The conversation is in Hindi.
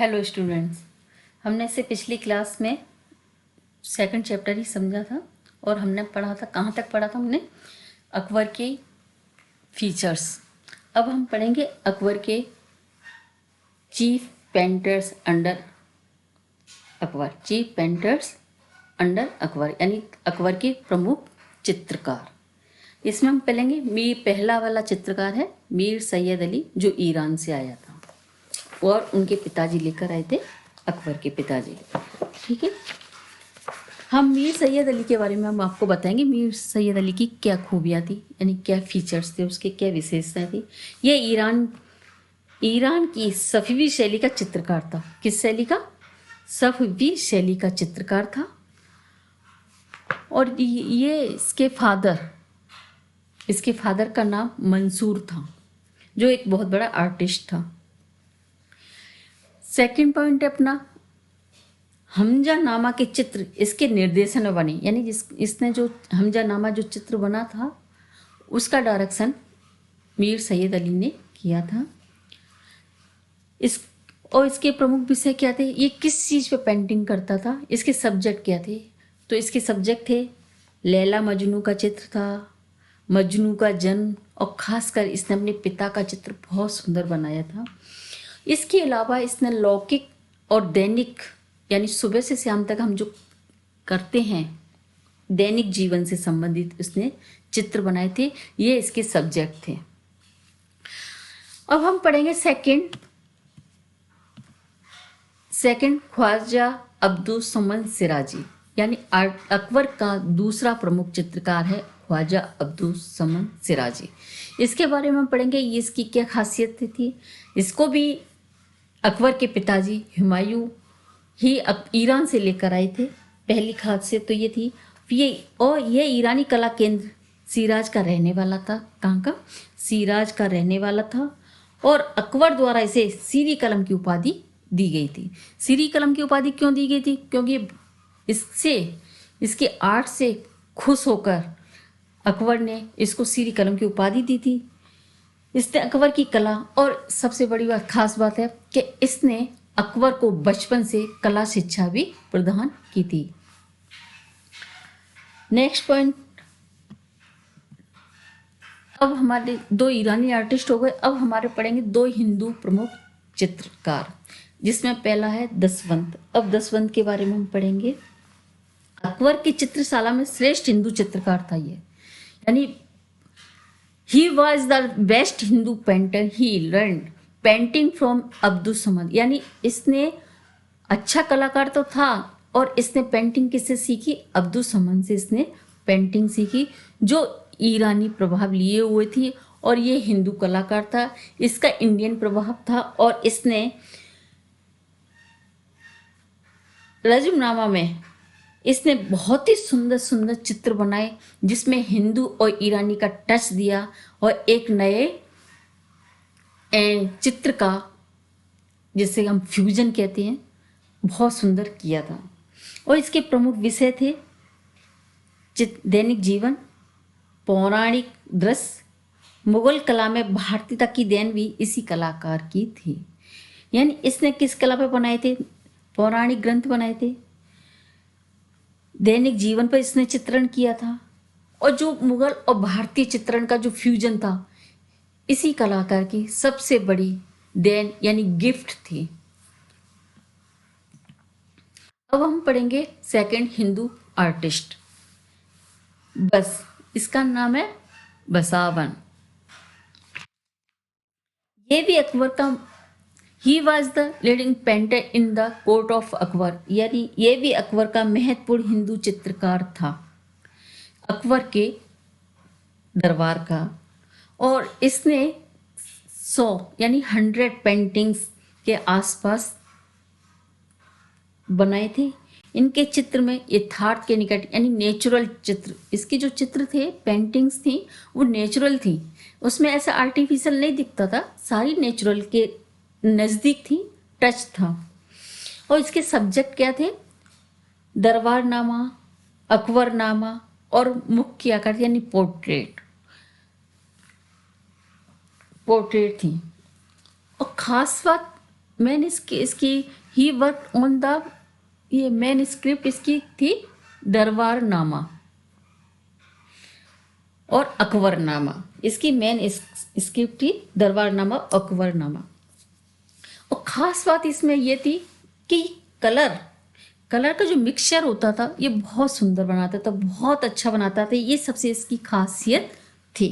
हेलो स्टूडेंट्स, हमने से पिछली क्लास में सेकंड चैप्टर ही समझा था और हमने पढ़ा था, कहाँ तक पढ़ा था हमने? अकबर के फीचर्स। अब हम पढ़ेंगे अकबर के chief painters under Akbar. Chief painters under Akbar यानी अकबर के प्रमुख चित्रकार। इसमें हम पढ़ेंगे पहला वाला चित्रकार है मीर सैयद अली, जो ईरान से आया था और उनके पिताजी लेकर आए थे, अकबर के पिताजी। ठीक है, हम मीर सैयद अली के बारे में हम आपको बताएंगे मीर सैयद अली की क्या खूबियाँ थी, यानी क्या फीचर्स थे, उसके क्या विशेषताएं थी। ये ईरान की सफवी शैली का चित्रकार था। किस शैली का? सफवी शैली का चित्रकार था। और ये इसके फादर का नाम मंसूर था, जो एक बहुत बड़ा आर्टिस्ट था। सेकंड पॉइंट है अपना, हमजा नामा के चित्र इसके निर्देशन में बने, यानी इसने जो हमजा नामा जो चित्र बना था उसका डायरेक्शन मीर सैयद अली ने किया था। इसके प्रमुख विषय क्या थे? ये किस चीज़ पे पेंटिंग करता था? इसके सब्जेक्ट क्या थे? तो इसके सब्जेक्ट थे लैला मजनू का चित्र था, मजनू का जन्म, और खासकर इसने अपने पिता का चित्र बहुत सुंदर बनाया था। इसके अलावा इसने लौकिक और दैनिक, यानी सुबह से शाम तक हम जो करते हैं दैनिक जीवन से संबंधित इसने चित्र बनाए थे। ये इसके सब्जेक्ट थे। अब हम पढ़ेंगे सेकंड ख्वाजा अब्दुल समद सिराजी, यानी अकबर का दूसरा प्रमुख चित्रकार है ख्वाजा अब्दुल समद सिराजी। इसके बारे में हम पढ़ेंगे, ये इसकी क्या खासियत थी। इसको भी अकबर के पिताजी हुमायूं ही ईरान से लेकर आए थे। पहली खासियत तो ये थी। ये ईरानी कला केंद्र सिराज का रहने वाला था। कहाँ का? सिराज का रहने वाला था। और अकबर द्वारा इसे सीरी कलम की उपाधि दी गई थी। सीरी कलम की उपाधि क्यों दी गई थी? क्योंकि इसके आर्ट से खुश होकर अकबर ने इसको सीरी कलम की उपाधि दी थी। इसने अकबर की कला, और सबसे बड़ी बात, खास बात है कि इसने अकबर को बचपन से कला शिक्षा भी प्रदान की थी। नेक्स्ट पॉइंट, अब हमारे दो ईरानी आर्टिस्ट हो गए। अब हमारे पढ़ेंगे दो हिंदू प्रमुख चित्रकार, जिसमें पहला है दसवंत। अब दसवंत के बारे में हम पढ़ेंगे। अकबर की चित्रशाला में श्रेष्ठ हिंदू चित्रकार था ये, यानी he was the best Hindu painter. He learn painting from Abdul Samad, यानी इसने अच्छा कलाकार तो था और इसने पेंटिंग किससे सीखी? अब्दुल समद से इसने पेंटिंग सीखी, जो ईरानी प्रभाव लिए हुए थी। और ये हिंदू कलाकार था, इसका इंडियन प्रभाव था। और इसने रजमनामा में इसने बहुत ही सुंदर सुंदर चित्र बनाए, जिसमें हिंदू और ईरानी का टच दिया और एक नए चित्र का, जिसे हम फ्यूजन कहते हैं, बहुत सुंदर किया था। और इसके प्रमुख विषय थे दैनिक जीवन, पौराणिक दृश्य। मुगल कला में भारतीयता की देन भी इसी कलाकार की थी। यानी इसने किस कला पर बनाए थे? पौराणिक ग्रंथ बनाए थे, दैनिक जीवन पर इसने चित्रण किया था, और जो मुगल और भारतीय चित्रण का जो फ्यूजन था, इसी कलाकार की सबसे बड़ी देन यानी गिफ्ट थी। अब हम पढ़ेंगे सेकंड हिंदू आर्टिस्ट, बस इसका नाम है बसावन। ये भी अकबर का, he was the leading painter in the court of Akbar, यानी ये भी अकबर का महत्वपूर्ण हिंदू चित्रकार था, अकबर के दरबार का। और इसने 100 यानी 100 पेंटिंग्स के आसपास बनाए थे। इनके चित्र में यथार्थ के निकट यानी नेचुरल चित्र, इसके जो चित्र थे, पेंटिंग्स थी, वो नेचुरल थी। उसमें ऐसा आर्टिफिशियल नहीं दिखता था, सारी नेचुरल के नज़दीक थी, टच था। और इसके सब्जेक्ट क्या थे? दरबारनामा, अकबरनामा और मुख्य आकृति यानी पोर्ट्रेट थी। और खास बात मैन इसकी ही वर्क ऑन द, ये मैन स्क्रिप्ट इसकी थी दरबारनामा और अकबरनामा। इसकी मेन स्क्रिप्ट थी दरबारनामा अकबरनामा। और ख़ास बात इसमें ये थी कि कलर का जो मिक्सचर होता था ये बहुत सुंदर बनाता था, बहुत अच्छा बनाता था। ये सबसे इसकी खासियत थी।